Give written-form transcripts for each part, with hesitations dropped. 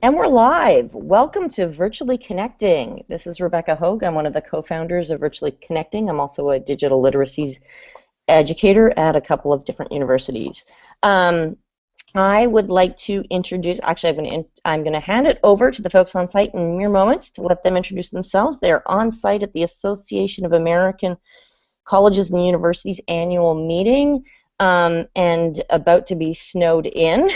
And we're live. Welcome to Virtually Connecting. This is Rebecca Hogue. I'm one of the co-founders of Virtually Connecting. I'm also a digital literacy educator at a couple of different universities. I would like to introduce, actually I'm going to hand it over to the folks on site in mere moments to let them introduce themselves. They're on site at the Association of American Colleges and Universities annual meeting. And about to be snowed in.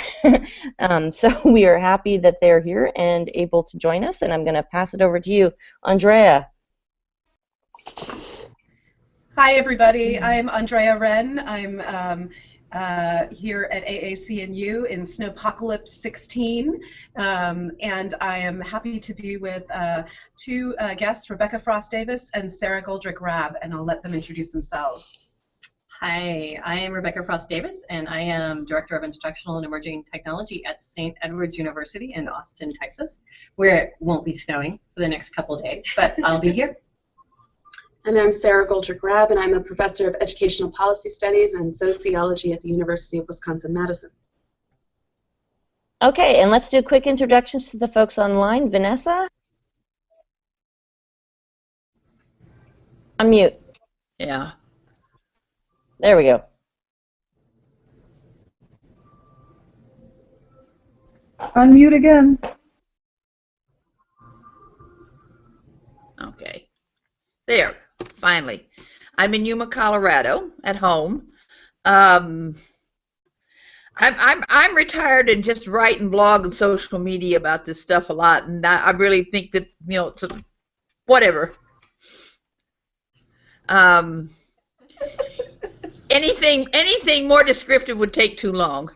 So we are happy that they're here and able to join us, and I'm going to pass it over to you, Andrea. Hi, everybody. I'm Andrea Rehn. I'm here at AACNU in AACU16, and I am happy to be with two guests, Rebecca Frost-Davis and Sara Goldrick-Rab, and I'll let them introduce themselves. Hi, I am Rebecca Frost-Davis, and I am Director of Instructional and Emerging Technology at St. Edward's University in Austin, Texas, where it won't be snowing for the next couple days, but I'll be here. And I'm Sara Goldrick-Rab, and I'm a Professor of Educational Policy Studies and Sociology at the University of Wisconsin-Madison. Okay, and let's do quick introductions to the folks online. Vanessa? Unmute. Yeah. There we go. Unmute again. Okay. There, finally. I'm in Yuma, Colorado, at home. I'm retired and just write and blog and social media about this stuff a lot, and I really think that, you know, it's whatever. Anything more descriptive would take too long.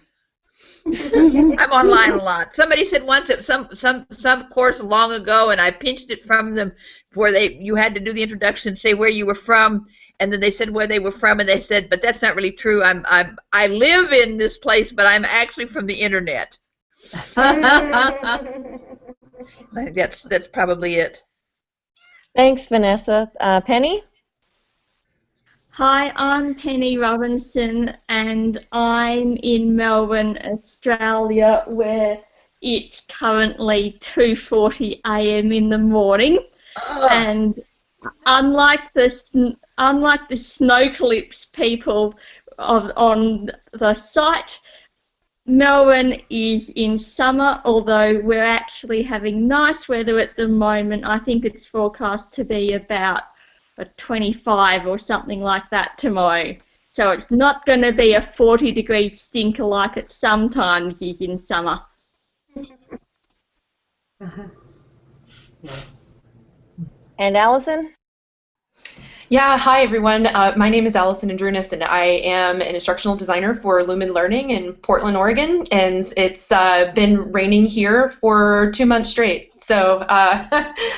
I'm online a lot. Somebody said once at some course long ago, and I pinched it from them, where you had to do the introduction, say where you were from, and then they said where they were from, and they said, but that's not really true. I live in this place, but I'm actually from the internet. I think that's probably it. Thanks, Vanessa. Penny? Hi, I'm Penny Robinson, and I'm in Melbourne, Australia, where it's currently 2:40 a.m. in the morning. Oh. And unlike the snowcalypse people on the site, Melbourne is in summer, although we're actually having nice weather at the moment. I think it's forecast to be about 25 or something like that tomorrow. So it's not going to be a 40-degree stinker like it sometimes is in summer. And Allison? Yeah, hi everyone. My name is Allison Andrunas, and I am an instructional designer for Lumen Learning in Portland, Oregon, and it's been raining here for 2 months straight. So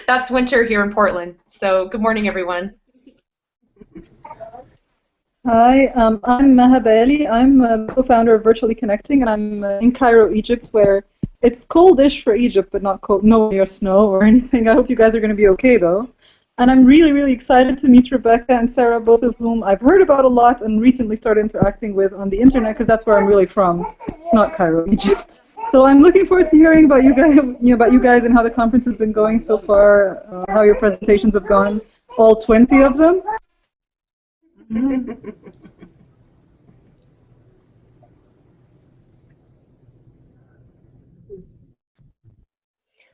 that's winter here in Portland. So good morning, everyone. Hi, I'm Maha Bailey. I'm a co-founder of Virtually Connecting, and I'm in Cairo, Egypt, where it's coldish for Egypt, but not cold, no near snow or anything. I hope you guys are going to be okay, though. And I'm really, really excited to meet Rebecca and Sara, both of whom I've heard about a lot and recently started interacting with on the internet, because that's where I'm really from, not Cairo, Egypt. So I'm looking forward to hearing about you guys and how the conference has been going so far, how your presentations have gone, all 20 of them.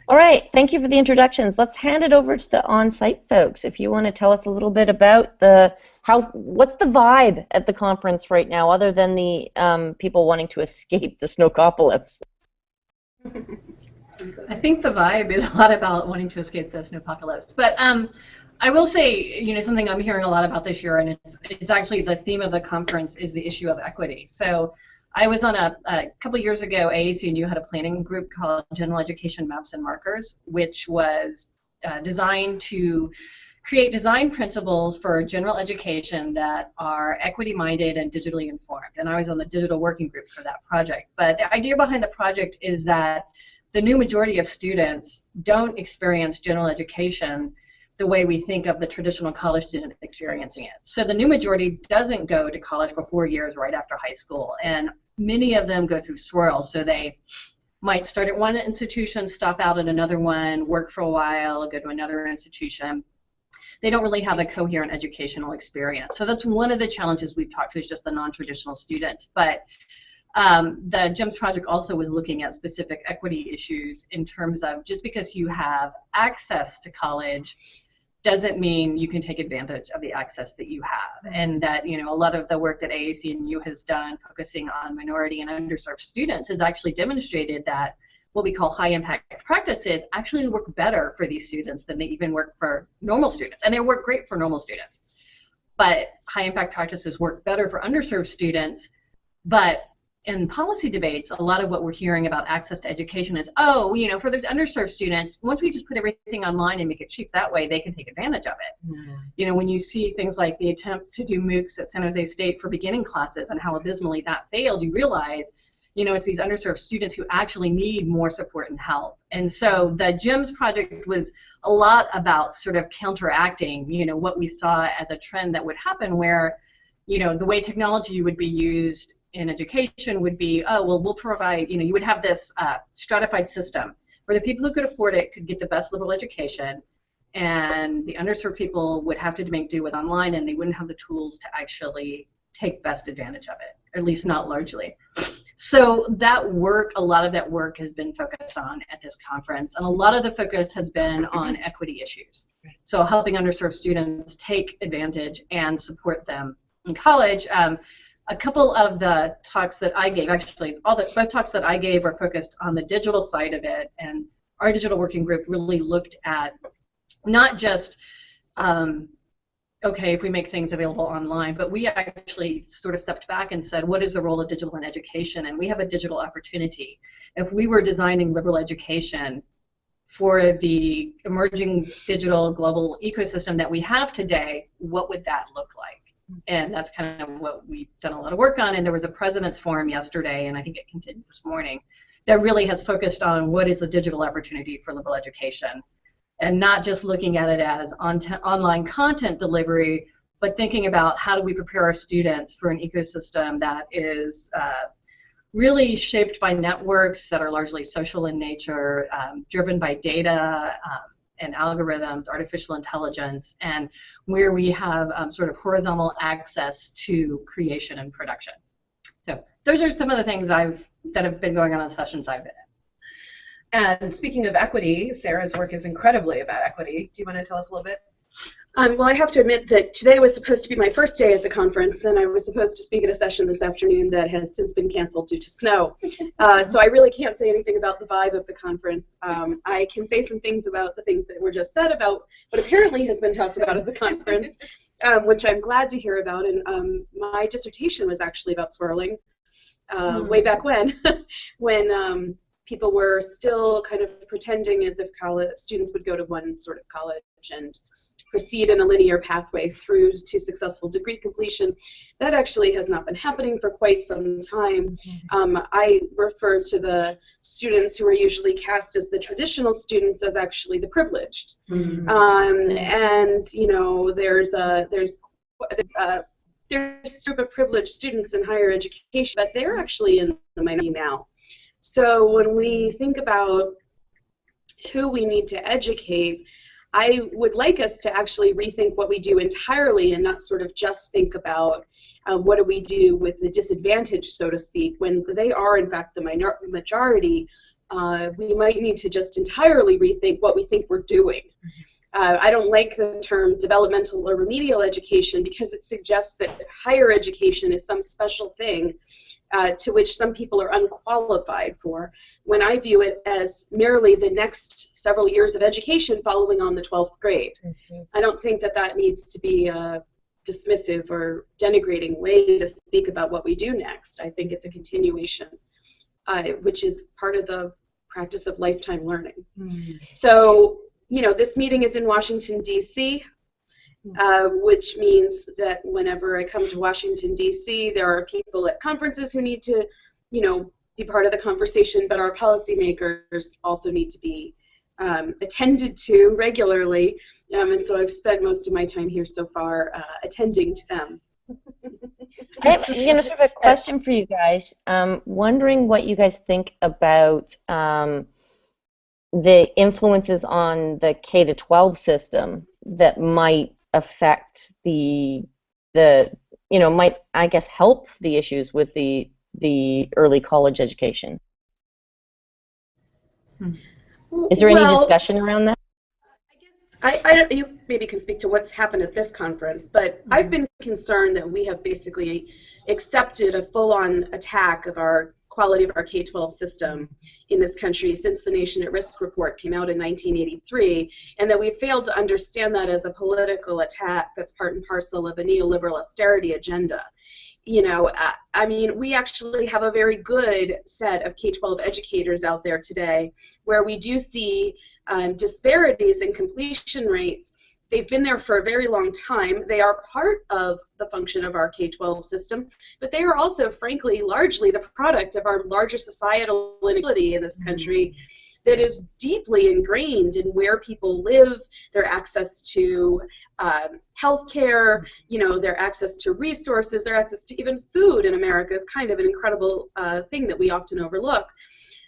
All right, thank you for the introductions. Let's hand it over to the on-site folks. If you want to tell us a little bit about what's the vibe at the conference right now, other than the people wanting to escape the snowpocalypse. I think the vibe is a lot about wanting to escape the snowpocalypse. But I will say, you know, something I'm hearing a lot about this year, and it's actually the theme of the conference is the issue of equity. So I was on a couple years ago, AACNU had a planning group called General Education Maps and Markers, which was designed to create design principles for general education that are equity-minded and digitally informed. And I was on the digital working group for that project. But the idea behind the project is that the new majority of students don't experience general education the way we think of the traditional college student experiencing it. So the new majority doesn't go to college for 4 years right after high school, and many of them go through swirls. So they might start at one institution, stop out at another one, work for a while, go to another institution. They don't really have a coherent educational experience. So that's one of the challenges we've talked to, is just the non-traditional students. But the GEMS project also was looking at specific equity issues in terms of, just because you have access to college doesn't mean you can take advantage of the access that you have. And that, you know, a lot of the work that AACNU has done focusing on minority and underserved students has actually demonstrated that what we call high impact practices actually work better for these students than they even work for normal students. And they work great for normal students. But high impact practices work better for underserved students. But in policy debates, a lot of what we're hearing about access to education is, oh, you know, for the underserved students, once we just put everything online and make it cheap that way, they can take advantage of it. Mm-hmm. You know, when you see things like the attempts to do MOOCs at San Jose State for beginning classes and how abysmally that failed, you realize, you know, it's these underserved students who actually need more support and help. And so the GEMS project was a lot about sort of counteracting, you know, what we saw as a trend that would happen where, you know, the way technology would be used in education would be, oh, well, we'll provide, you know, you would have this stratified system where the people who could afford it could get the best liberal education, and the underserved people would have to make do with online, and they wouldn't have the tools to actually take best advantage of it, or at least not largely. So that work, a lot of that work has been focused on at this conference, and a lot of the focus has been on equity issues. So helping underserved students take advantage and support them in college. A couple of the talks that I gave, actually, both talks that I gave are focused on the digital side of it, and our digital working group really looked at not just, okay, if we make things available online, but we actually sort of stepped back and said, what is the role of digital in education? And we have a digital opportunity. If we were designing liberal education for the emerging digital global ecosystem that we have today, what would that look like? And that's kind of what we've done a lot of work on. And there was a president's forum yesterday, and I think it continued this morning, that really has focused on what is the digital opportunity for liberal education, and not just looking at it as online content delivery, but thinking about how do we prepare our students for an ecosystem that is really shaped by networks that are largely social in nature, driven by data, and algorithms, artificial intelligence, and where we have sort of horizontal access to creation and production. So those are some of the things that have been going on in the sessions I've been in. And speaking of equity, Sarah's work is incredibly about equity. Do you want to tell us a little bit? Well, I have to admit that today was supposed to be my first day at the conference, and I was supposed to speak at a session this afternoon that has since been canceled due to snow. So I really can't say anything about the vibe of the conference. I can say some things about the things that were just said about what apparently has been talked about at the conference, which I'm glad to hear about. And my dissertation was actually about swirling way back when, when people were still kind of pretending as if college students would go to one sort of college and proceed in a linear pathway through to successful degree completion. That actually has not been happening for quite some time. I refer to the students who are usually cast as the traditional students as actually the privileged. And you know, there's a group of privileged students in higher education, but they're actually in the minority now. So when we think about who we need to educate, I would like us to actually rethink what we do entirely and not sort of just think about what do we do with the disadvantaged, so to speak, when they are in fact the majority. We might need to just entirely rethink what we think we're doing. I don't like the term developmental or remedial education because it suggests that higher education is some special thing to which some people are unqualified for, when I view it as merely the next several years of education following on the 12th grade. I don't think that that needs to be a dismissive or denigrating way to speak about what we do next. I think it's a continuation, which is part of the practice of lifetime learning. So, you know, this meeting is in Washington, D.C., which means that whenever I come to Washington, D.C., there are people at conferences who need to, you know, be part of the conversation, but our policymakers also need to be attended to regularly, and so I've spent most of my time here so far attending to them. I have, sort of a question for you guys. Wondering what you guys think about the influences on the K-12 system that might affect might, I guess, help the issues with the early college education. Is there any discussion around that? You maybe can speak to what's happened at this conference, but I've been concerned that we have basically accepted a full-on attack of our quality of our K-12 system in this country since the Nation at Risk report came out in 1983, and that we've failed to understand that as a political attack that's part and parcel of a neoliberal austerity agenda. I mean, we actually have a very good set of K-12 educators out there today where we do see disparities in completion rates. They've been there for a very long time. They are part of the function of our K-12 system, but they are also, frankly, largely the product of our larger societal inequality in this country that is deeply ingrained in where people live, their access to health care, their access to resources, their access to even food in America is kind of an incredible thing that we often overlook.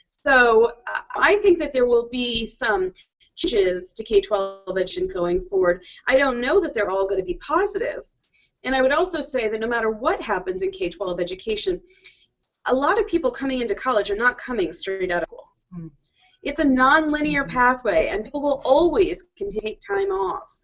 So I think that there will be some changes to K-12 education going forward. I don't know that they're all going to be positive. And I would also say that no matter what happens in K-12 education, a lot of people coming into college are not coming straight out of school. It's a non-linear pathway, and people will always continue to take time off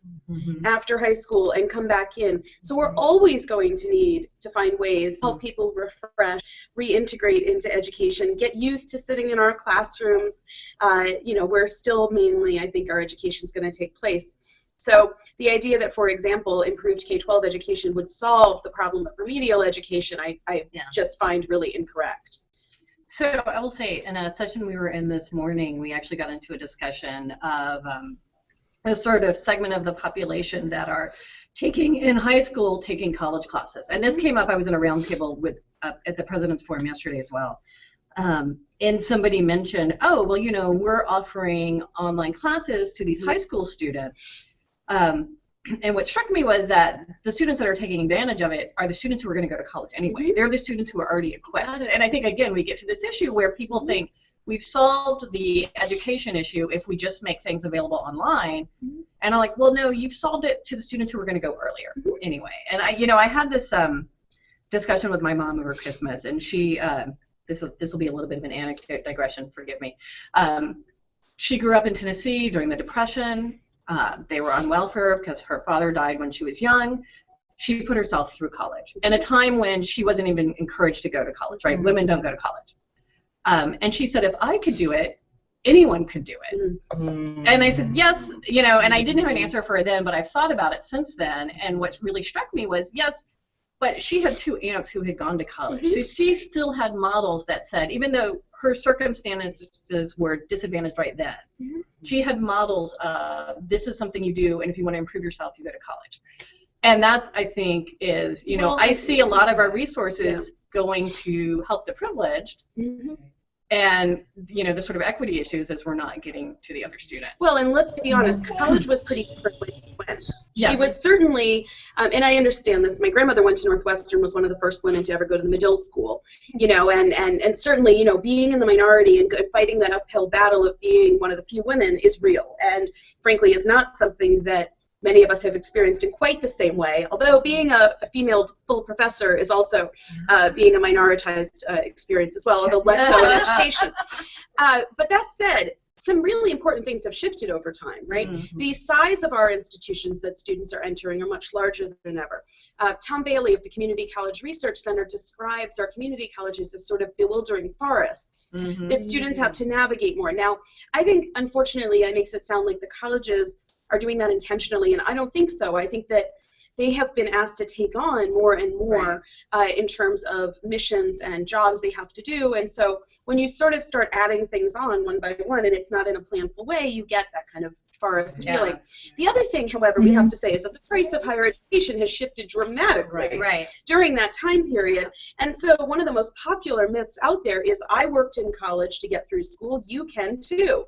after high school and come back in. So we're always going to need to find ways to help people refresh, reintegrate into education, get used to sitting in our classrooms, where still mainly I think our education is going to take place. So the idea that, for example, improved K-12 education would solve the problem of remedial education, I just find really incorrect. So I will say, in a session we were in this morning, we actually got into a discussion of a sort of segment of the population that are taking college classes. And this came up, I was in a roundtable with at the President's Forum yesterday as well. And somebody mentioned, oh, well, we're offering online classes to these high school students. And what struck me was that the students that are taking advantage of it are the students who are going to go to college anyway. They're the students who are already equipped. And I think, again, we get to this issue where people think we've solved the education issue if we just make things available online. And I'm like, well, no, you've solved it to the students who are going to go earlier anyway. And I had this discussion with my mom over Christmas, and she, this will be a little bit of an anecdote digression, forgive me. She grew up in Tennessee during the Depression. They were on welfare because her father died when she was young. She put herself through college in a time when she wasn't even encouraged to go to college, right? Women don't go to college. And she said, if I could do it, anyone could do it. And I said, yes, and I didn't have an answer for her then, but I've thought about it since then. And what really struck me was, yes, but she had two aunts who had gone to college. So she still had models that said, even though her circumstances were disadvantaged right then, she had models of this is something you do, and if you want to improve yourself, you go to college. And that's, I think, is, I see a lot of our resources going to help the privileged, and, the sort of equity issues as we're not getting to the other students. Well, and let's be honest, college was pretty privileged when she was certainly, and I understand this, my grandmother went to Northwestern, was one of the first women to ever go to the Medill School, and certainly, being in the minority and fighting that uphill battle of being one of the few women is real, and frankly is not something that many of us have experienced in quite the same way, although being a female full professor is also being a minoritized experience as well, although less so in education. But that said, some really important things have shifted over time, right? The size of our institutions that students are entering are much larger than ever. Tom Bailey of the Community College Research Center describes our community colleges as sort of bewildering forests that students have to navigate more. Now, I think, unfortunately, it makes it sound like the colleges are doing that intentionally, and I don't think so. I think that they have been asked to take on more and more in terms of missions and jobs they have to do, and so when you sort of start adding things on one by one and it's not in a planful way, you get that kind of forest feeling. The other thing, however, we have to say is that the price of higher education has shifted dramatically during that time period, and so one of the most popular myths out there is, I worked in college to get through school, you can too.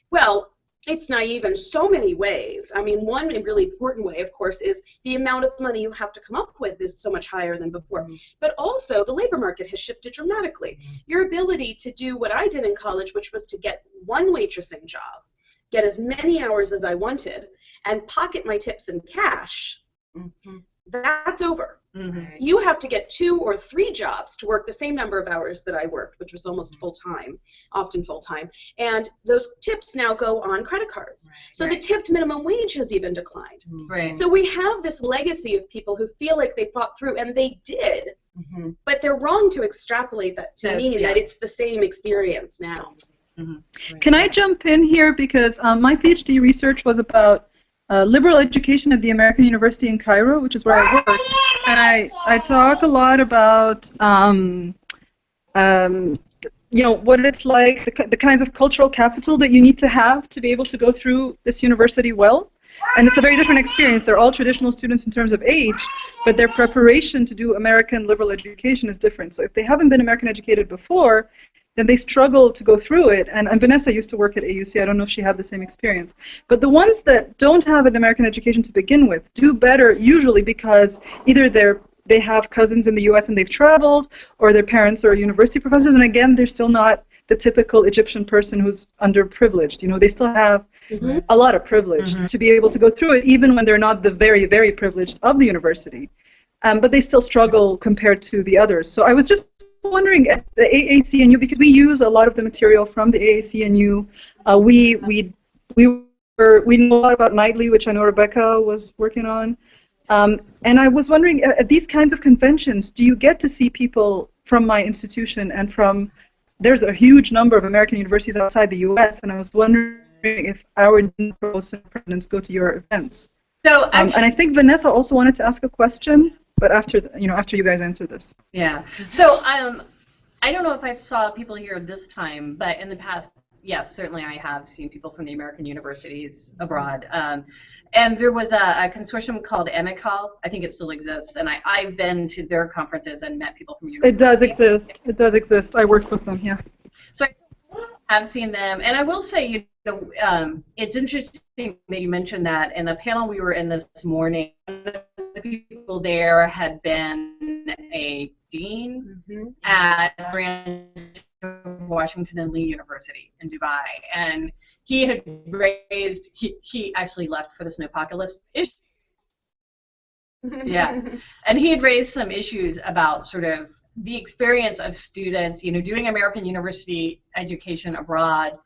Well, it's naive in so many ways. I mean, one really important way, of course, is the amount of money you have to come up with is so much higher than before. But also, the labor market has shifted dramatically. Your ability to do what I did in college, which was to get one waitressing job, get as many hours as I wanted, and pocket my tips in cash, that's over. You have to get 2 or 3 jobs to work the same number of hours that I worked, which was almost full-time, often full-time, and those tips now go on credit cards. So the tipped minimum wage has even declined. So we have this legacy of people who feel like they fought through, and they did, but they're wrong to extrapolate that to mean that it's the same experience now. Can I jump in here, because my PhD research was about liberal education at the American University in Cairo, which is where I work, and I talk a lot about you know, what it's like, the kinds of cultural capital that you need to have to be able to go through this university well. And it's a very different experience. They're all traditional students in terms of age, but their preparation to do American liberal education is different. So if they haven't been American educated before, then they struggle to go through it. And Vanessa used to work at AUC. I don't know if she had the same experience. But the ones that don't have an American education to begin with do better usually because either they have cousins in the US and they've traveled, or their parents are university professors, and again, they're still not the typical Egyptian person who's underprivileged. You know, they still have a lot of privilege to be able to go through it, even when they're not the very, very privileged of the university. But they still struggle compared to the others. So I was just wondering at the AACNU, because we use a lot of the material from the AACNU. We know a lot about Nightly, which I know Rebecca was working on. And I was wondering, at these kinds of conventions, do you get to see people from my institution and from, there's a huge number of American universities outside the US, and I was wondering if our provosts and presidents go to your events. So and I think Vanessa also wanted to ask a question, but after after you guys answer this. Yeah. So I don't know if I saw people here this time, but in the past, yes, certainly I have seen people from the American universities abroad. And there was a consortium called Amical. I think it still exists, and I've been to their conferences and met people from universities. It does exist. It does exist. I work with them. Yeah. So I have seen them, and I will say, it's interesting that you mentioned that. In the panel we were in this morning, the people there had been a dean at Washington and Lee University in Dubai, and he had raised, he actually left for the snowpocalypse issue. Yeah, and he had raised some issues about sort of the experience of students, doing American university education abroad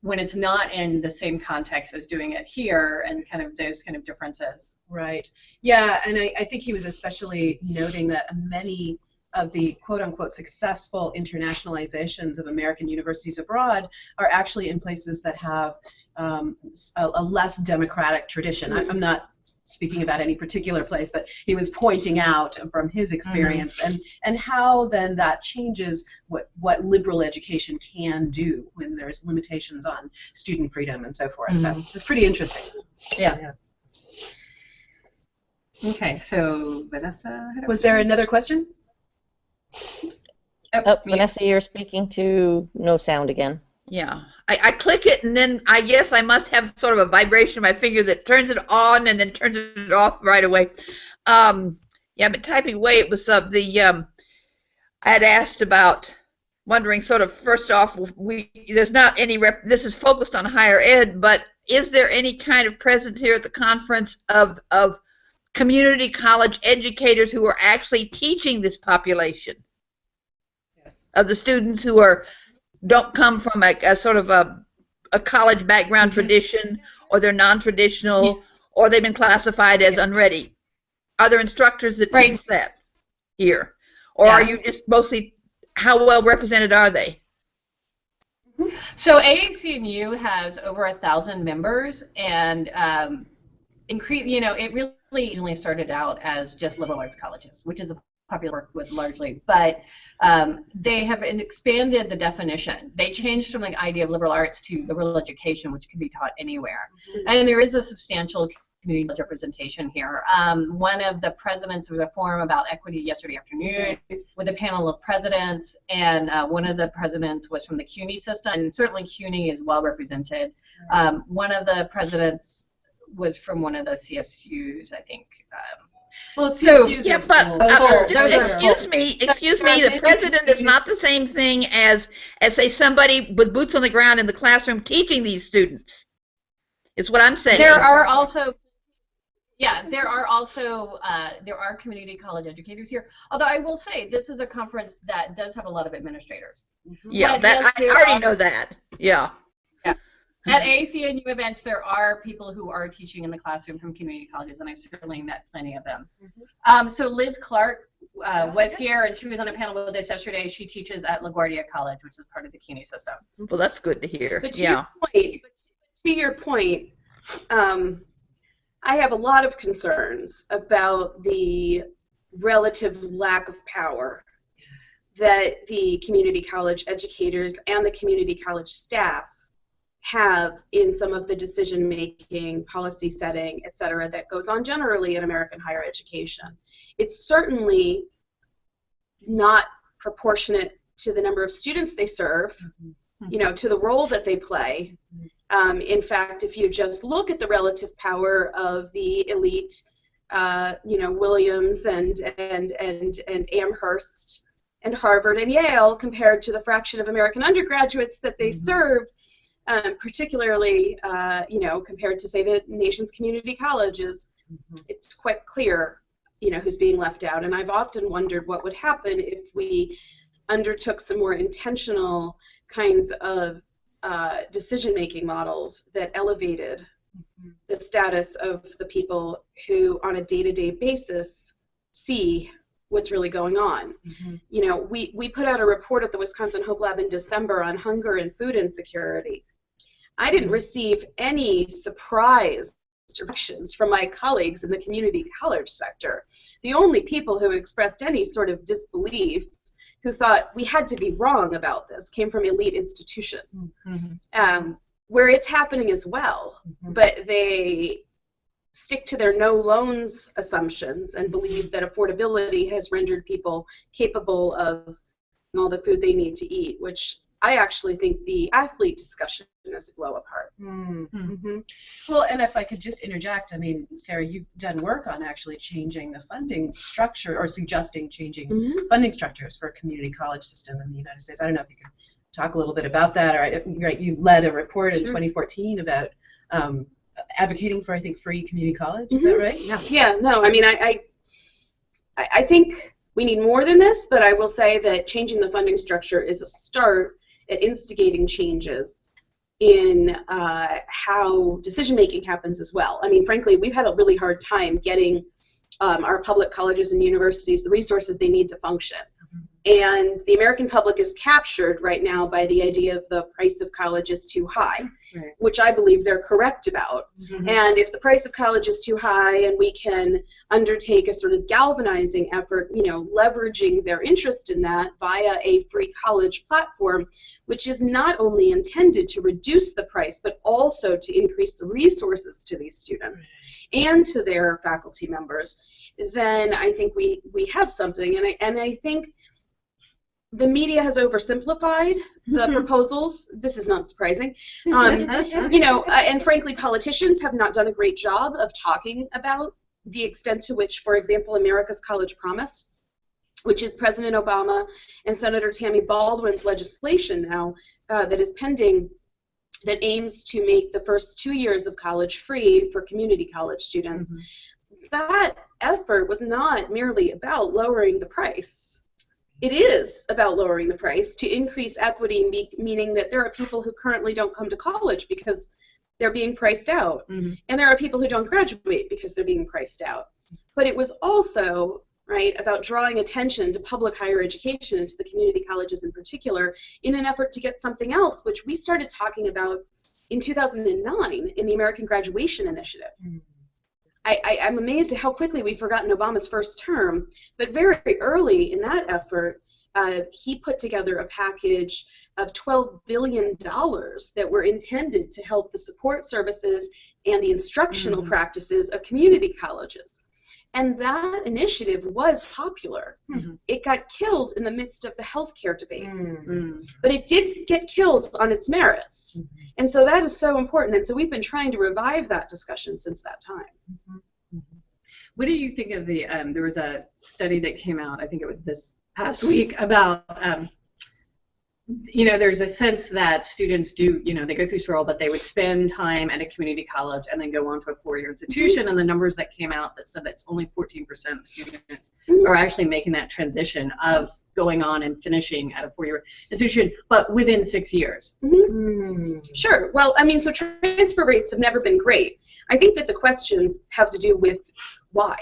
when it's not in the same context as doing it here, and kind of those kind of differences. Right. Yeah, and I think he was especially noting that many of the quote-unquote successful internationalizations of American universities abroad are actually in places that have a less democratic tradition. I'm not speaking about any particular place, but he was pointing out from his experience and how then that changes what liberal education can do when there's limitations on student freedom and so forth. So it's pretty interesting. Yeah. Okay, so Vanessa? Was there another question? Vanessa, you're speaking to no sound again. Yeah, I click it, and then I guess I must have sort of a vibration in my finger that turns it on and then turns it off right away. Yeah, I've been typing away. It was I had asked about, wondering sort of, first off, there's not any this is focused on higher ed, but is there any kind of presence here at the conference of community college educators who are actually teaching this population? Yes. Of the students who don't come from a sort of a college background tradition, or they're non-traditional, or they've been classified as unready. Are there instructors that teach that here? Or are you just mostly, how well represented are they? So AACNU has over 1,000 members, and it really originally started out as just liberal arts colleges, which is a popular work with largely, but they have expanded the definition. They changed from the idea of liberal arts to liberal education, which can be taught anywhere. And there is a substantial community college representation here. One of the presidents, there was a forum about equity yesterday afternoon with a panel of presidents, and one of the presidents was from the CUNY system, and certainly CUNY is well represented. One of the presidents was from one of the CSUs, I think. Well, So, CSUs Yeah, are but full. excuse me. The president is not the same thing as say somebody with boots on the ground in the classroom teaching these students. Is what I'm saying. There are also, there are community college educators here. Although I will say this is a conference that does have a lot of administrators. Yeah, But yes, I already know that. Yeah. At AACNU events, there are people who are teaching in the classroom from community colleges, and I've certainly met plenty of them. So Liz Clark was here, and she was on a panel with us yesterday. She teaches at LaGuardia College, which is part of the CUNY system. Well, that's good to hear. But to your point, I have a lot of concerns about the relative lack of power that the community college educators and the community college staff have in some of the decision-making, policy setting, et cetera, that goes on generally in American higher education. It's certainly not proportionate to the number of students they serve, you know, to the role that they play. In fact, if you just look at the relative power of the elite, you know, Williams and Amherst and Harvard and Yale compared to the fraction of American undergraduates that they serve, particularly, you know, compared to, say, the nation's community colleges, it's quite clear, you know, who's being left out. And I've often wondered what would happen if we undertook some more intentional kinds of decision-making models that elevated the status of the people who, on a day-to-day basis, see what's really going on. You know, we put out a report at the Wisconsin Hope Lab in December on hunger and food insecurity. I didn't receive any surprise directions from my colleagues in the community college sector. The only people who expressed any sort of disbelief, who thought we had to be wrong about this, came from elite institutions, where it's happening as well, but they stick to their no loans assumptions and believe that affordability has rendered people capable of all the food they need to eat, which I actually think the athlete discussion is a blow apart. Well, and if I could just interject, I mean, Sarah, you've done work on actually changing the funding structure, or suggesting changing funding structures for a community college system in the United States. I don't know if you could talk a little bit about that. Or, right, you led a report in 2014 about advocating for, I think, free community college. Is that right? Yeah. No, I mean, I think we need more than this, but I will say that changing the funding structure is a start at instigating changes in how decision-making happens as well. I mean, frankly, we've had a really hard time getting our public colleges and universities the resources they need to function. And the American public is captured right now by the idea of the price of college is too high, which I believe they're correct about. And if the price of college is too high and we can undertake a sort of galvanizing effort, you know, leveraging their interest in that via a free college platform, which is not only intended to reduce the price, but also to increase the resources to these students and to their faculty members, then I think we have something. And I think the media has oversimplified the proposals. This is not surprising. You know, and frankly, politicians have not done a great job of talking about the extent to which, for example, America's College Promise, which is President Obama and Senator Tammy Baldwin's legislation now that is pending, that aims to make the first 2 years of college free for community college students. That effort was not merely about lowering the price. It is about lowering the price to increase equity, meaning that there are people who currently don't come to college because they're being priced out, and there are people who don't graduate because they're being priced out. But it was also, right, about drawing attention to public higher education and to the community colleges in particular in an effort to get something else, which we started talking about in 2009 in the American Graduation Initiative. I'm amazed at how quickly we've forgotten Obama's first term, but very early in that effort, he put together a package of $12 billion that were intended to help the support services and the instructional practices of community colleges. And that initiative was popular. It got killed in the midst of the healthcare debate. But it did get killed on its merits. And so that is so important. And so we've been trying to revive that discussion since that time. What do you think of the, there was a study that came out, I think it was this past week, about, you know, there's a sense that students do, you know, they go through school, but they would spend time at a community college and then go on to a four-year institution, and the numbers that came out that said that only 14% of students are actually making that transition of going on and finishing at a four-year institution, but within 6 years. Sure. Well, I mean, so transfer rates have never been great. I think that the questions have to do with why.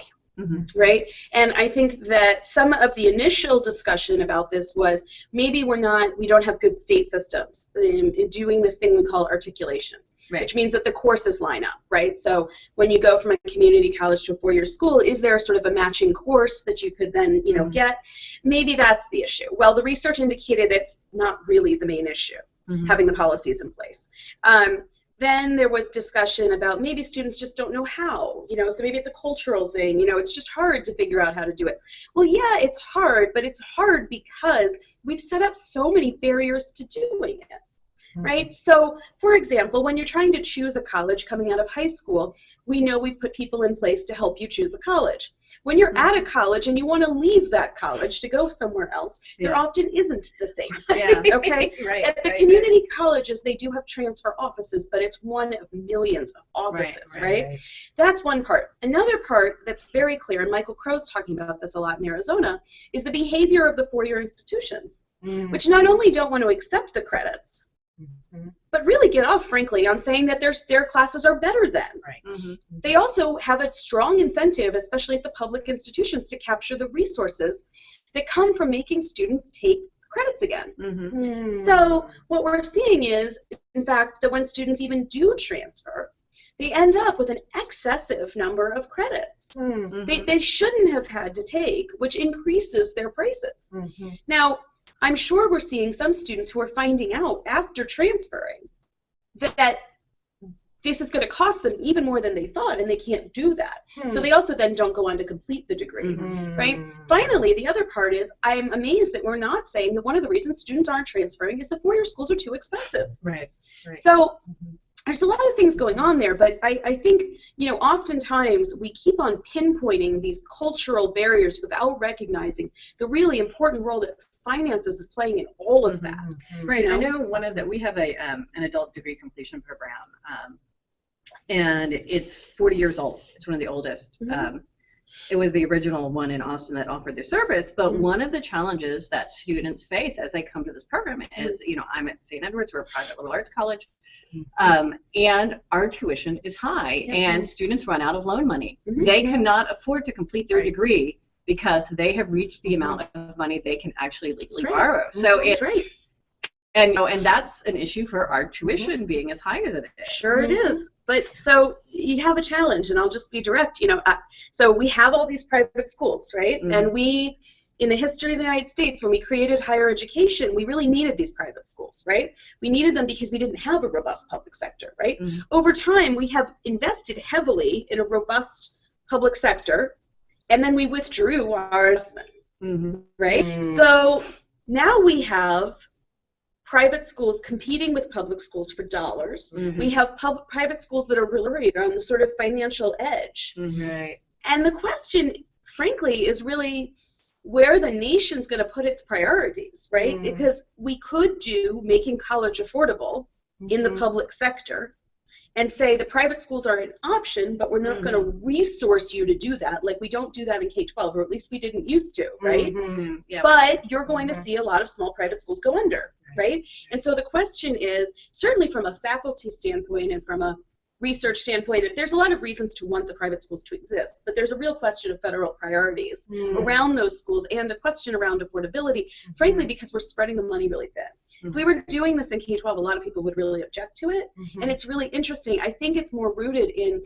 Right? And I think that some of the initial discussion about this was maybe we don't have good state systems in doing this thing we call articulation, which means that the courses line up, right? So when you go from a community college to a four-year school, is there sort of a matching course that you could then, you know, get? Maybe that's the issue. Well, the research indicated it's not really the main issue, having the policies in place. Then there was discussion about maybe students just don't know how, you know, so maybe it's a cultural thing, you know, it's just hard to figure out how to do it. Well, yeah, it's hard, but it's hard because we've set up so many barriers to doing it. Right? So, for example, when you're trying to choose a college coming out of high school, we know we've put people in place to help you choose a college. When you're at a college and you want to leave that college to go somewhere else, there often isn't the same. Okay? At the community colleges, they do have transfer offices, but it's one of millions of offices, right? That's one part. Another part that's very clear, and Michael Crow's talking about this a lot in Arizona, is the behavior of the four-year institutions, which not only don't want to accept the credits, but really get off, frankly, on saying that their classes are better than. They also have a strong incentive, especially at the public institutions, to capture the resources that come from making students take credits again. So what we're seeing is, in fact, that when students even do transfer, they end up with an excessive number of credits they shouldn't have had to take, which increases their prices. Now, I'm sure we're seeing some students who are finding out after transferring that this is going to cost them even more than they thought, and they can't do that. So they also then don't go on to complete the degree, right? Finally, the other part is I'm amazed that we're not saying that one of the reasons students aren't transferring is the four-year schools are too expensive. So there's a lot of things going on there, but I think, you know, oftentimes we keep on pinpointing these cultural barriers without recognizing the really important role that finances is playing in all of that. Right. You know? I know one of the, we have a an adult degree completion program, and it's 40 years old. It's one of the oldest. It was the original one in Austin that offered the service, but one of the challenges that students face as they come to this program is, you know, I'm at St. Edward's, we're a private liberal arts college, and our tuition is high, and students run out of loan money. They cannot afford to complete their degree because they have reached the amount of money they can actually legally borrow. So it's and you know, and that's an issue for our tuition being as high as it is. Sure it is. But so you have a challenge, and I'll just be direct. You know, so we have all these private schools, right? And we, in the history of the United States, when we created higher education, we really needed these private schools, right? We needed them because we didn't have a robust public sector, right? Over time, we have invested heavily in a robust public sector, and then we withdrew our investment, right? So now we have private schools competing with public schools for dollars. We have private schools that are really on the sort of financial edge. And the question, frankly, is really where the nation's going to put its priorities, right? Because we could do making college affordable in the public sector and say the private schools are an option, but we're not going to resource you to do that. Like we don't do that in K-12, or at least we didn't used to, right? But you're going to see a lot of small private schools go under, right? And so the question is, certainly from a faculty standpoint and from a research standpoint, there's a lot of reasons to want the private schools to exist, but there's a real question of federal priorities around those schools and a question around affordability, frankly, because we're spreading the money really thin. If we were doing this in K-12, a lot of people would really object to it, and it's really interesting. I think it's more rooted in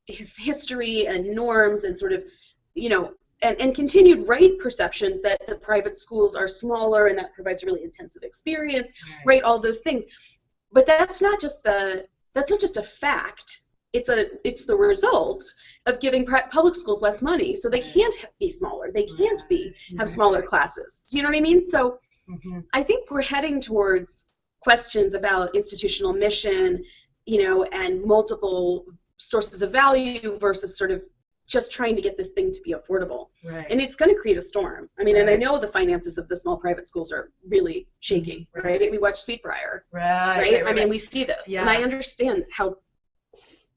history and norms and sort of, you know, and continued right perceptions that the private schools are smaller and that provides a really intensive experience, right? All those things. But that's not just a fact. It's the result of giving public schools less money, so they can't be smaller. They can't have smaller classes. Do you know what I mean? So I think we're heading towards questions about institutional mission, you know, and multiple sources of value versus sort of just trying to get this thing to be affordable. Right. And it's going to create a storm. I mean, and I know the finances of the small private schools are really shaky, right? We watch Sweetbriar, right? I mean, we see this, and I understand how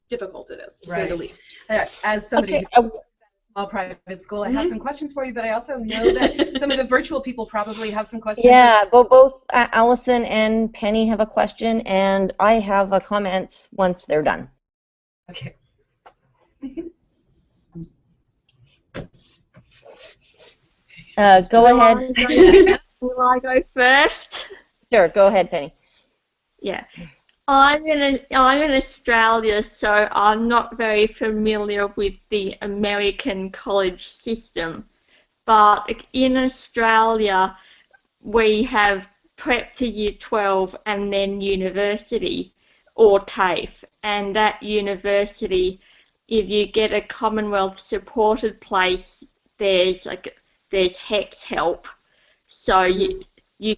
difficult it is, to say the least. As somebody who small private school, I have some questions for you, but I also know that some of the virtual people probably have some questions. Yeah, both Allison and Penny have a question, and I have a comment once they're done. Okay. Go ahead. Will I go first? Sure, go ahead, Penny. Yeah. I'm in Australia, so I'm not very familiar with the American college system. But in Australia, we have prep to year 12 and then university, or TAFE. And at university, if you get a Commonwealth supported place, there's HEX help. So you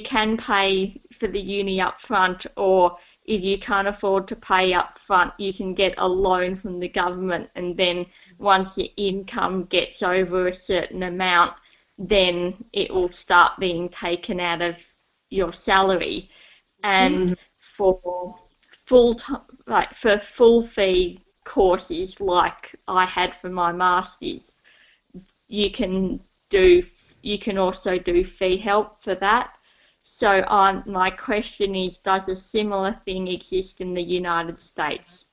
can pay for the uni up front, or if you can't afford to pay up front, you can get a loan from the government, and then once your income gets over a certain amount, then it will start being taken out of your salary. And for full fee courses like I had for my master's, you can also do fee help for that. So my question is, does a similar thing exist in the United States?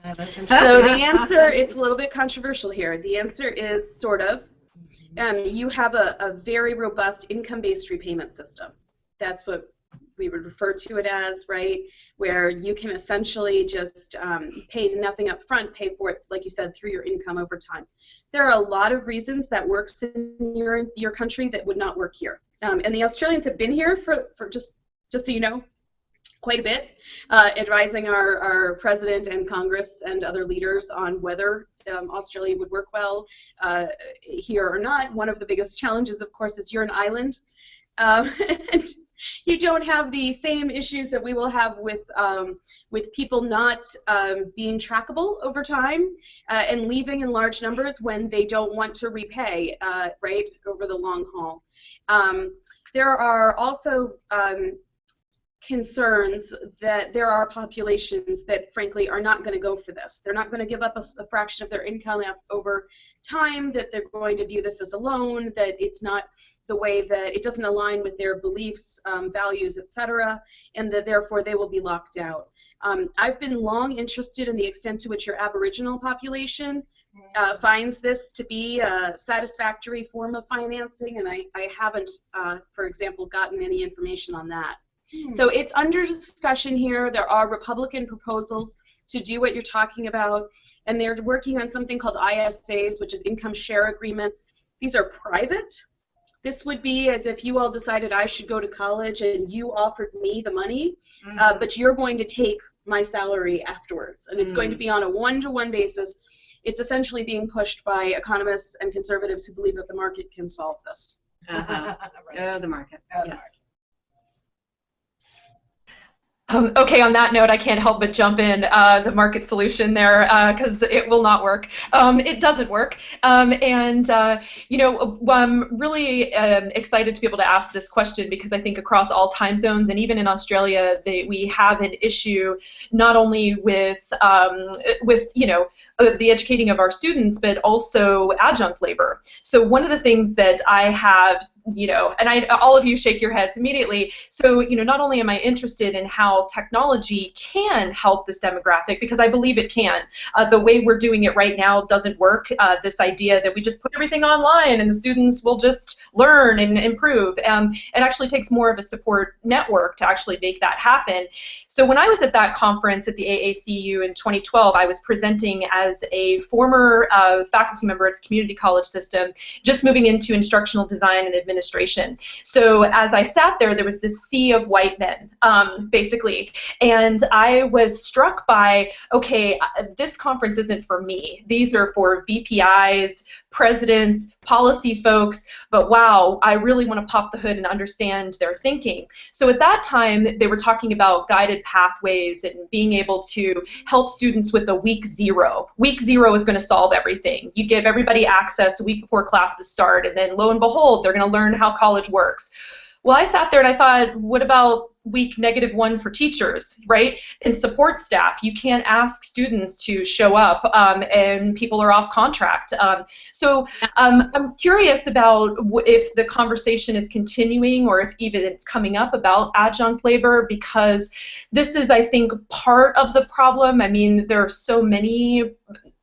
So the answer, it's a little bit controversial here. The answer is sort of. You have a very robust income-based repayment system. That's what we would refer to it as, right? Where you can essentially just pay nothing up front, pay for it, like you said, through your income over time. There are a lot of reasons that works in your country that would not work here. And the Australians have been here for just so you know, quite a bit, advising our president and Congress and other leaders on whether Australia would work well here or not. One of the biggest challenges, of course, is you're an island. And you don't have the same issues that we will have with people not being trackable over time and leaving in large numbers when they don't want to repay, right, over the long haul. There are also concerns that there are populations that frankly are not going to go for this. They're not going to give up a fraction of their income over time, that they're going to view this as a loan, that it's not the way that it doesn't align with their beliefs, values, etc., and that therefore they will be locked out. I've been long interested in the extent to which your Aboriginal population finds this to be a satisfactory form of financing, and I haven't, for example, gotten any information on that. So it's under discussion here. There are Republican proposals to do what you're talking about, and they're working on something called ISAs, which is income share agreements. These are private. This would be as if you all decided I should go to college and you offered me the money, but you're going to take my salary afterwards, and it's going to be on a one-to-one basis. It's essentially being pushed by economists and conservatives who believe that the market can solve this. Right. Oh, the market. Yes. Okay, on that note, I can't help but jump in the market solution there because it will not work. It doesn't work. You know, I'm really excited to be able to ask this question because I think across all time zones and even in Australia, we have an issue not only with you know, the educating of our students, but also adjunct labor. So one of the things that I have and all of you shake your heads immediately. So, not only am I interested in how technology can help this demographic, because I believe it can. The way we're doing it right now doesn't work. This idea that we just put everything online and the students will just learn and improve. It actually takes more of a support network to actually make that happen. So when I was at that conference at the AACU in 2012, I was presenting as a former faculty member at the community college system, just moving into instructional design and administration. So as I sat there was this sea of white men, basically, and I was struck by, okay, this conference isn't for me. These are for VPIs, presidents, policy folks, but wow, I really want to pop the hood and understand their thinking. So at that time, they were talking about guided pathways and being able to help students with the week zero. Week zero is going to solve everything. You give everybody access a week before classes start, and then lo and behold, they're going to learn how college works. Well, I sat there and I thought, what about week -1 for teachers, right? And support staff. You can't ask students to show up and people are off contract. So I'm curious about if the conversation is continuing or if even it's coming up about adjunct labor, because this is, I think, part of the problem. I mean, there are so many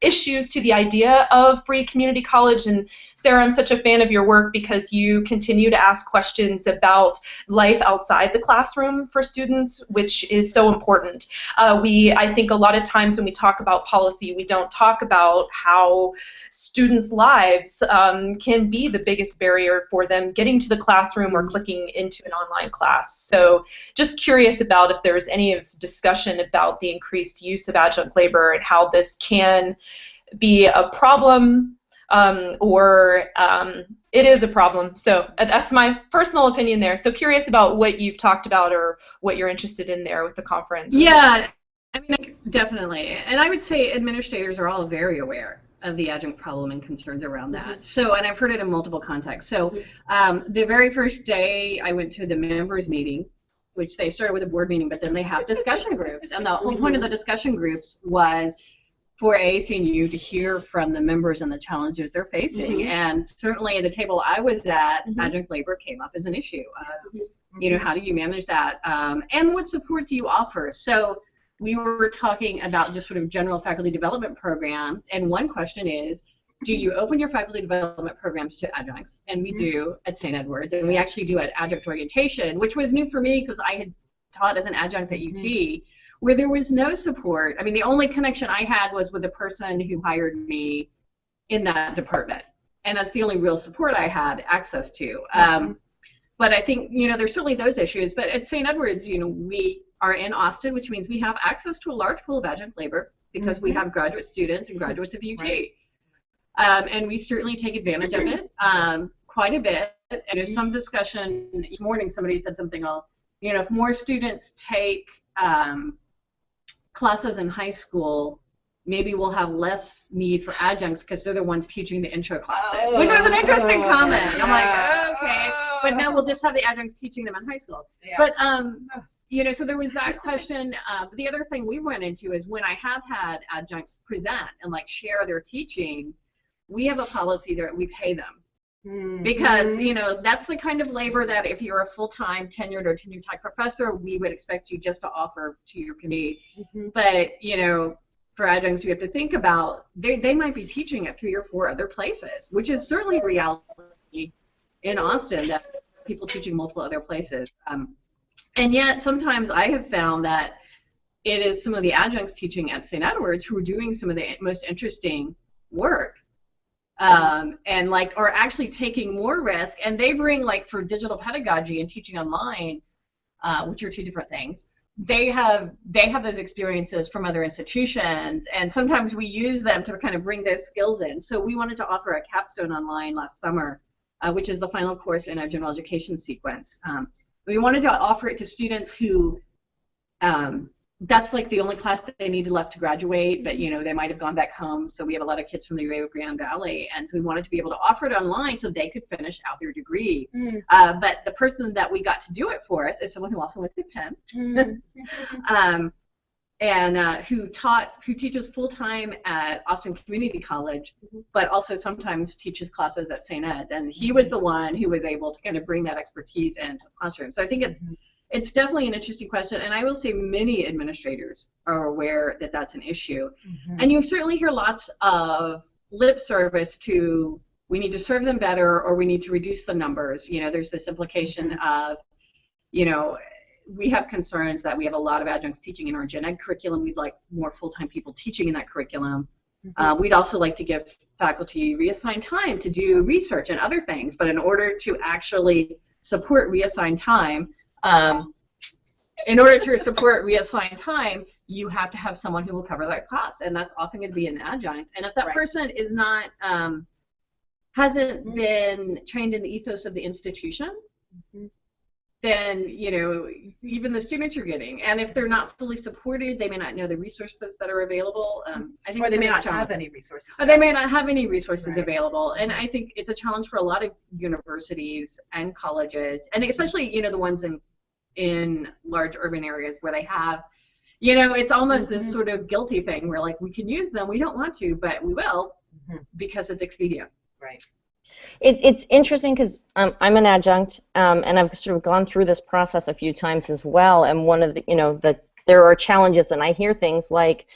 issues to the idea of free community college, and Sarah, I'm such a fan of your work because you continue to ask questions about life outside the classroom for students, which is so important. I think a lot of times when we talk about policy, we don't talk about how students' lives can be the biggest barrier for them getting to the classroom or clicking into an online class. So just curious about if there's any discussion about the increased use of adjunct labor and how this can be a problem or it is a problem. So that's my personal opinion there. So curious about what you've talked about or what you're interested in there with the conference. Yeah, I mean, definitely. And I would say administrators are all very aware of the adjunct problem and concerns around that. So, and I've heard it in multiple contexts. So the very first day I went to the members meeting, which they started with a board meeting, but then they have discussion groups. And the whole point of the discussion groups was for AACU to hear from the members and the challenges they're facing. And certainly at the table I was at, adjunct labor came up as an issue. How do you manage that? And what support do you offer? So we were talking about just sort of general faculty development program, and one question is, do you open your faculty development programs to adjuncts? And we do at St. Edward's, and we actually do at adjunct orientation, which was new for me because I had taught as an adjunct at UT, where there was no support. I mean, the only connection I had was with the person who hired me in that department, and that's the only real support I had access to. But I think, there's certainly those issues, but at St. Edward's, we are in Austin, which means we have access to a large pool of adjunct labor because we have graduate students and graduates of UT. And we certainly take advantage of it quite a bit. And there's some discussion this morning, somebody said something, if more students take classes in high school, maybe we'll have less need for adjuncts because they're the ones teaching the intro classes, which was an interesting comment. I'm like, okay, but now we'll just have the adjuncts teaching them in high school. But, so there was that question. But the other thing we run into is when I have had adjuncts present and share their teaching, we have a policy that we pay them. Because, that's the kind of labor that if you're a full-time tenured or tenure-type professor, we would expect you just to offer to your committee. But, for adjuncts, you have to think about, they might be teaching at 3 or 4 other places, which is certainly a reality in Austin, that people teaching multiple other places. And yet, sometimes I have found that it is some of the adjuncts teaching at St. Edward's who are doing some of the most interesting work. And are actually taking more risk, and they bring for digital pedagogy and teaching online, which are 2 different things. They have those experiences from other institutions, and sometimes we use them to kind of bring those skills in. So we wanted to offer a capstone online last summer, which is the final course in our general education sequence. We wanted to offer it to students who that's the only class that they needed left to graduate, but they might have gone back home. So we have a lot of kids from the Rio Grande Valley, and we wanted to be able to offer it online so they could finish out their degree. But the person that we got to do it for us is someone who also went to Penn. and who teaches full-time at Austin Community College, but also sometimes teaches classes at St. Ed. And he was the one who was able to kind of bring that expertise into the classroom. So I think it's definitely an interesting question, and I will say many administrators are aware that that's an issue. And you certainly hear lots of lip service to, we need to serve them better, or we need to reduce the numbers. You know, there's this implication of, you know, we have concerns that we have a lot of adjuncts teaching in our gen ed curriculum. We'd like more full-time people teaching in that curriculum. We'd also like to give faculty reassigned time to do research and other things, but in order to actually support reassigned time, you have to have someone who will cover that class, and that's often going to be an adjunct. And if that person is not, hasn't been trained in the ethos of the institution, then, you know, even the students you're getting, and if they're not fully supported, they may not know the resources that are available. I think or they may not have any resources. Or they may not have any resources available, and I think it's a challenge for a lot of universities and colleges, and especially, you know, the ones in large urban areas where they have, you know, it's almost this sort of guilty thing where, like, we can use them, we don't want to, but we will because it's expedient. Right. It's interesting because I'm an adjunct, and I've sort of gone through this process a few times as well. And one of the, you know, there are challenges, and I hear things like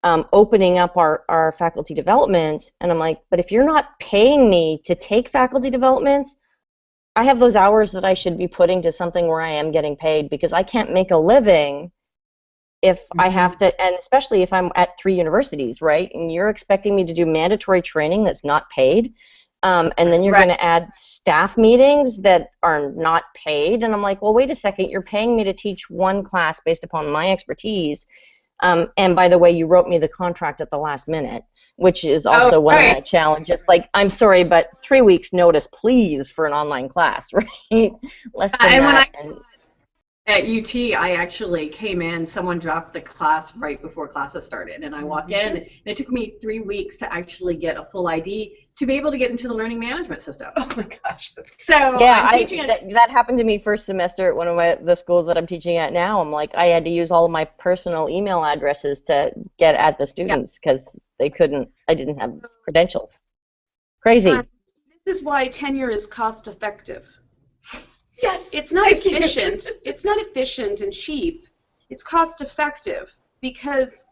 opening up our faculty development, and I'm like, but if you're not paying me to take faculty development, I have those hours that I should be putting to something where I am getting paid, because I can't make a living if I have to, and especially if I'm at 3 universities, right? And you're expecting me to do mandatory training that's not paid. And then you're going to add staff meetings that are not paid. And I'm like, well, wait a second. You're paying me to teach one class based upon my expertise. And by the way, you wrote me the contract at the last minute, which is also one of my challenges. Like, I'm sorry, but 3 weeks notice, please, for an online class, right? Less than that. At UT, I actually came in, someone dropped the class right before classes started, and I walked in, and it took me 3 weeks to actually get a full ID to be able to get into the learning management system. Oh my gosh, that's so yeah. That happened to me first semester at one of the schools that I'm teaching at now. I'm like, I had to use all of my personal email addresses to get at the students because I didn't have credentials. Crazy. This is why tenure is cost-effective. yes. It's not efficient. It's not efficient and cheap. It's cost-effective because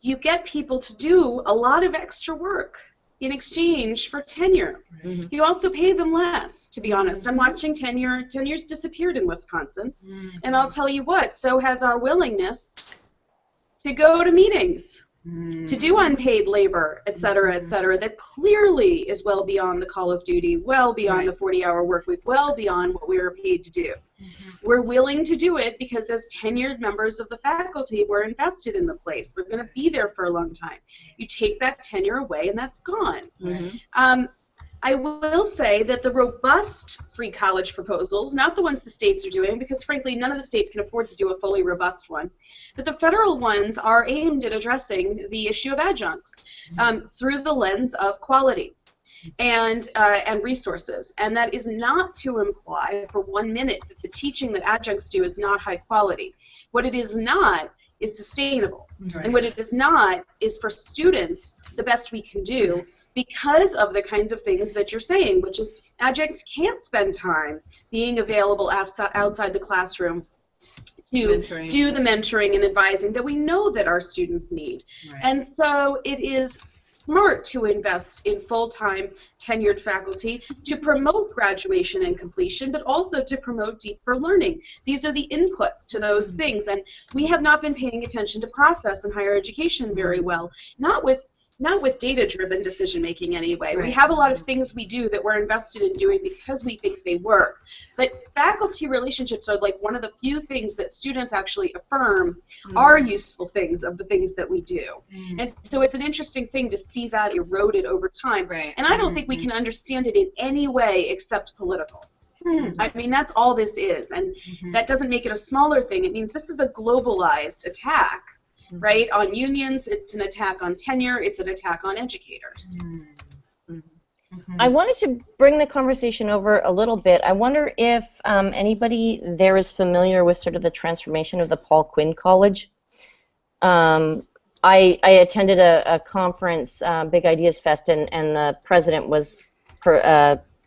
you get people to do a lot of extra work in exchange for tenure. You also pay them less, to be honest. I'm watching tenure. Tenure's disappeared in Wisconsin. And I'll tell you what, so has our willingness to go to meetings, to do unpaid labor, et cetera, that clearly is well beyond the call of duty, well beyond the 40-hour work week, well beyond what we were paid to do. We're willing to do it because as tenured members of the faculty, we're invested in the place. We're going to be there for a long time. You take that tenure away and that's gone. I will say that the robust free college proposals, not the ones the states are doing, because frankly none of the states can afford to do a fully robust one, but the federal ones are aimed at addressing the issue of adjuncts through the lens of quality and resources. And that is not to imply for 1 minute that the teaching that adjuncts do is not high quality. What it is not is sustainable. And what it is not is for students the best we can do because of the kinds of things that you're saying, which is adjuncts can't spend time being available outside the classroom to do the mentoring and advising that we know that our students need. And so it is smart to invest in full-time tenured faculty to promote graduation and completion, but also to promote deeper learning. These are the inputs to those things, and we have not been paying attention to process in higher education very well, not with data-driven decision-making anyway. We have a lot of things we do that we're invested in doing because we think they work. But faculty relationships are like one of the few things that students actually affirm are useful things of the things that we do. And so it's an interesting thing to see that eroded over time. And I don't think we can understand it in any way except political. I mean, that's all this is. And that doesn't make it a smaller thing. It means this is a globalized attack. Right? On unions, it's an attack on tenure, it's an attack on educators. I wanted to bring the conversation over a little bit. I wonder if anybody there is familiar with sort of the transformation of the Paul Quinn College. I attended a conference, Big Ideas Fest, and the president was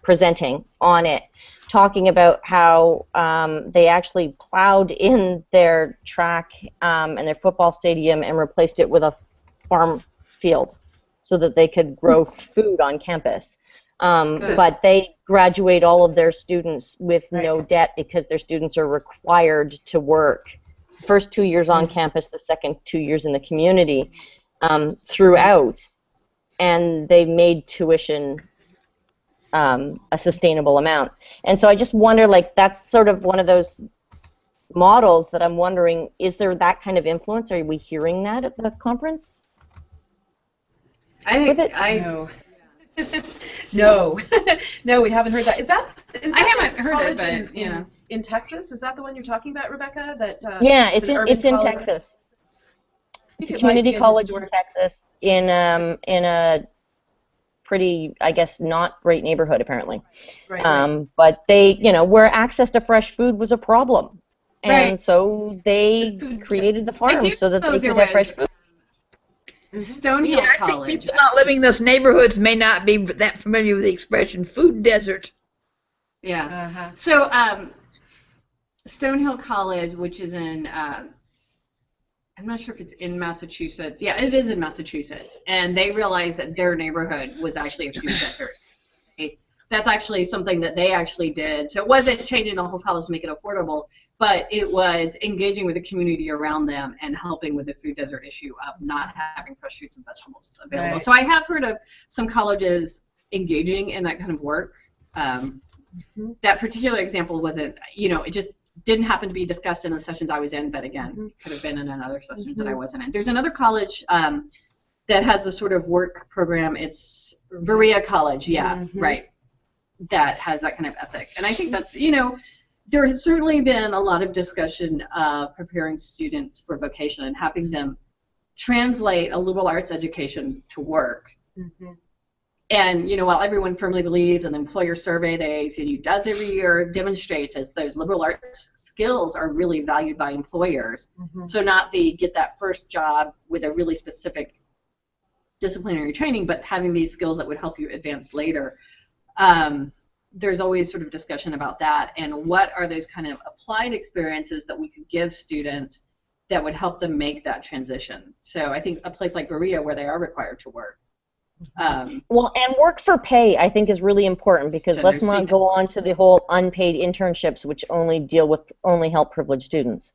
presenting on it, talking about how they actually plowed in their track and their football stadium and replaced it with a farm field so that they could grow food on campus. But they graduate all of their students with no debt because their students are required to work first 2 years on campus, the second 2 years in the community throughout, and they made tuition a sustainable amount. And so I just wonder, like, that's sort of one of those models that I'm wondering, is there that kind of influence? Are we hearing that at the conference? No. No, no, we haven't heard that. Is that I haven't heard it, but in Texas? Is that the one you're talking about, Rebecca? That yeah, it's in Texas. It's a community college in Texas in a pretty, I guess, not great neighborhood apparently. But they, where access to fresh food was a problem, and so they created the farm so that they could have fresh food. Stonehill College. I think people not living in those neighborhoods may not be that familiar with the expression food desert. Yeah. So Stonehill College, which is in, I'm not sure if it's in Massachusetts. Yeah, it is in Massachusetts. And they realized that their neighborhood was actually a food desert. That's actually something that they actually did. So it wasn't changing the whole college to make it affordable, but it was engaging with the community around them and helping with the food desert issue of not having fresh fruits and vegetables available. So I have heard of some colleges engaging in that kind of work. That particular example wasn't, it just didn't happen to be discussed in the sessions I was in, but again, could have been in another session that I wasn't in. There's another college that has this sort of work program. It's Berea College, right, that has that kind of ethic. And I think that's, there has certainly been a lot of discussion of preparing students for vocation and having them translate a liberal arts education to work. And, while everyone firmly believes an employer survey that AACNU does every year demonstrates as those liberal arts skills are really valued by employers. So not the get that first job with a really specific disciplinary training, but having these skills that would help you advance later. There's always sort of discussion about that and what are those kind of applied experiences that we could give students that would help them make that transition. So I think a place like Berea where they are required to work. Well, and work for pay I think is really important because let's not go on to the whole unpaid internships which only help privileged students.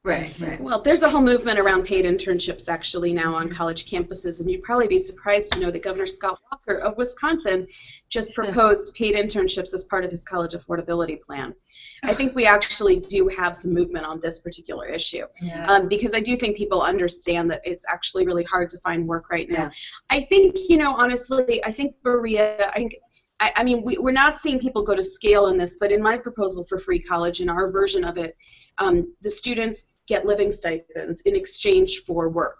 Right. Well, there's a whole movement around paid internships actually now on college campuses, and you'd probably be surprised to know that Governor Scott Walker of Wisconsin just proposed paid internships as part of his college affordability plan. I think we actually do have some movement on this particular issue because I do think people understand that it's actually really hard to find work right now. I think, honestly, I think Berea, I mean, we're not seeing people go to scale in this, but in my proposal for free college, in our version of it, the students get living stipends in exchange for work.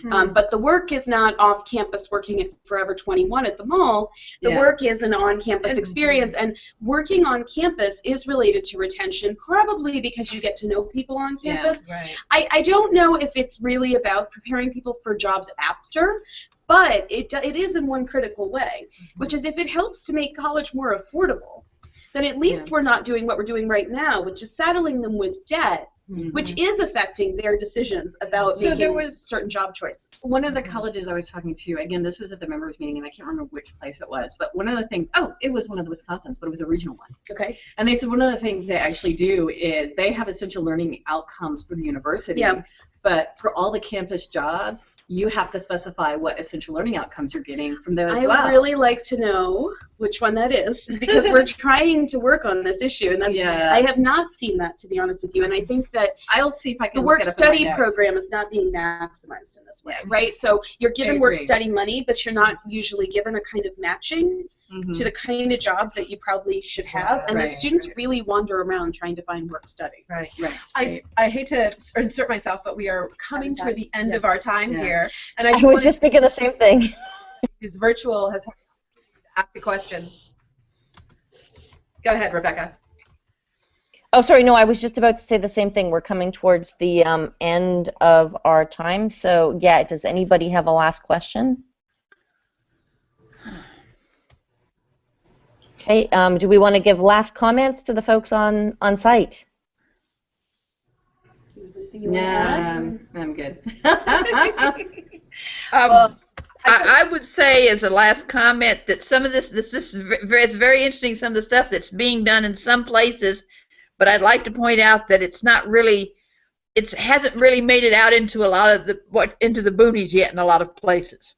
But the work is not off campus working at Forever 21 at the mall. The work is an on-campus experience, and working on campus is related to retention, probably because you get to know people on campus. I don't know if it's really about preparing people for jobs after, but it is in one critical way, which is if it helps to make college more affordable, then at least we're not doing what we're doing right now, which is saddling them with debt, which is affecting their decisions about making certain job choices. One of the colleges I was talking to, again, this was at the members meeting, and I can't remember which place it was, but one of the things, it was one of the Wisconsins, but it was a regional one. Okay. And they said one of the things they actually do is they have essential learning outcomes for the university, but for all the campus jobs, you have to specify what essential learning outcomes you're getting from those as well. I would really like to know which one that is because we're trying to work on this issue, and that's I have not seen that, to be honest with you, and I think that I'll see if I can the work study program is not being maximized in this way, right? So you're given work study money, but you're not usually given a kind of matching to the kind of job that you probably should have, and the students really wander around trying to find work study. I hate to insert myself, but we are coming toward the end of our time here. And I was just thinking the same thing. Who's virtual has asked the question. Go ahead, Rebecca. Oh, sorry, no, I was just about to say the same thing. We're coming towards the end of our time. So, yeah, does anybody have a last question? Okay, do we want to give last comments to the folks on site? No, I'm good. I would say as a last comment that some of this is very interesting, some of the stuff that's being done in some places, but I'd like to point out that it hasn't really made it out into a lot of into the boonies yet in a lot of places.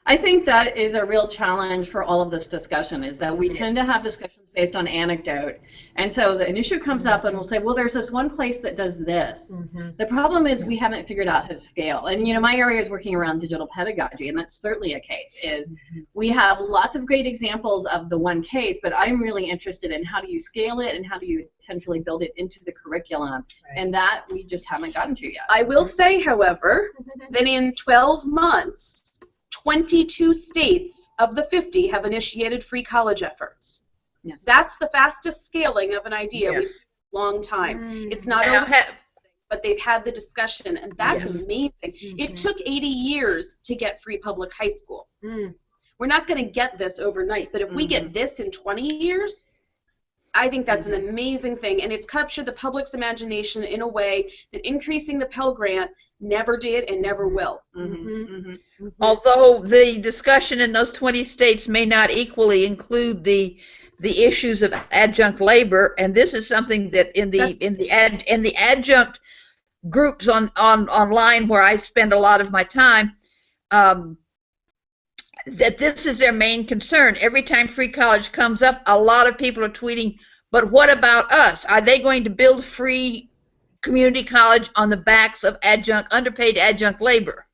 I think that is a real challenge for all of this discussion, is that we tend to have discussions based on anecdote. And so an issue comes up and we'll say, well, there's this one place that does this. The problem is we haven't figured out how to scale. And, you know, my area is working around digital pedagogy, and that's certainly a case, is we have lots of great examples of the one case, but I'm really interested in how do you scale it and how do you potentially build it into the curriculum. And that we just haven't gotten to yet. I will say, however, that in 12 months, 22 states of the 50 have initiated free college efforts. Yeah. That's the fastest scaling of an idea we've seen in a long time. It's not over, but they've had the discussion, and that's amazing. It took 80 years to get free public high school. We're not going to get this overnight, but if we get this in 20 years, I think that's an amazing thing, and it's captured the public's imagination in a way that increasing the Pell Grant never did and never will. Although the discussion in those 20 states may not equally include the issues of adjunct labor, and this is something that in the adjunct groups online where I spend a lot of my time, that this is their main concern. Every time free college comes up, a lot of people are tweeting, but what about us? Are they going to build free community college on the backs of underpaid adjunct labor?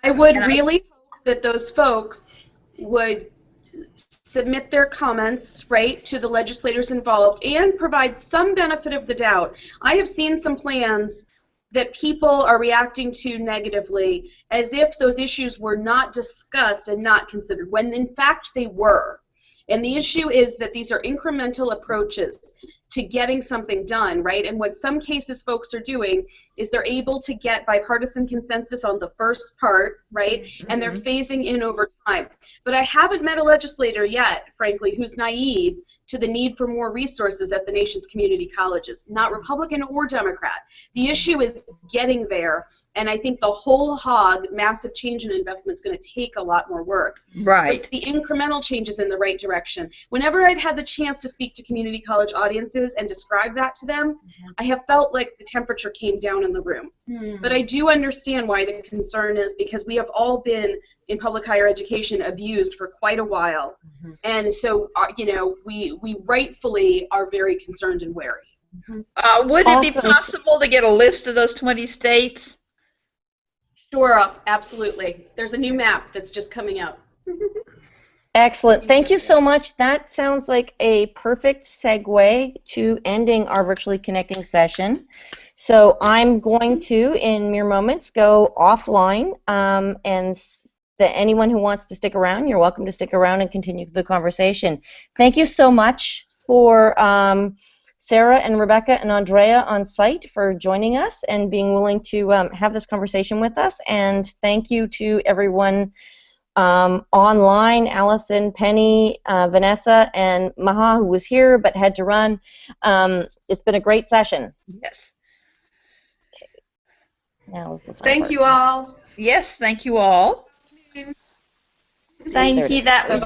I would really hope that those folks would submit their comments, right, to the legislators involved and provide some benefit of the doubt. I have seen some plans that people are reacting to negatively as if those issues were not discussed and not considered, when in fact they were. And the issue is that these are incremental approaches to getting something done, right? And what some cases folks are doing is they're able to get bipartisan consensus on the first part, right? And they're phasing in over time. But I haven't met a legislator yet, frankly, who's naive to the need for more resources at the nation's community colleges, not Republican or Democrat. The issue is getting there, and I think the whole hog massive change in investment is going to take a lot more work. Right. But the incremental changes in the right direction. Whenever I've had the chance to speak to community college audiences and describe that to them, I have felt like the temperature came down in the room. But I do understand why the concern is, because we have all been in public higher education abused for quite a while. And so, you know, we rightfully are very concerned and wary. Would it be possible to get a list of those 20 states? Sure, absolutely. There's a new map that's just coming out. Excellent. Thank you so much. That sounds like a perfect segue to ending our Virtually Connecting session. So I'm going to, in mere moments, go offline, and that anyone who wants to stick around, you're welcome to stick around and continue the conversation. Thank you so much for Sara and Rebecca and Andrea on site for joining us and being willing to have this conversation with us. And thank you to everyone online, Allison, Penny, Vanessa, and Maha, who was here but had to run. It's been a great session. Yes. Okay. Now is the fun Thank part. you all. Yes, thank you all. Thank you. That was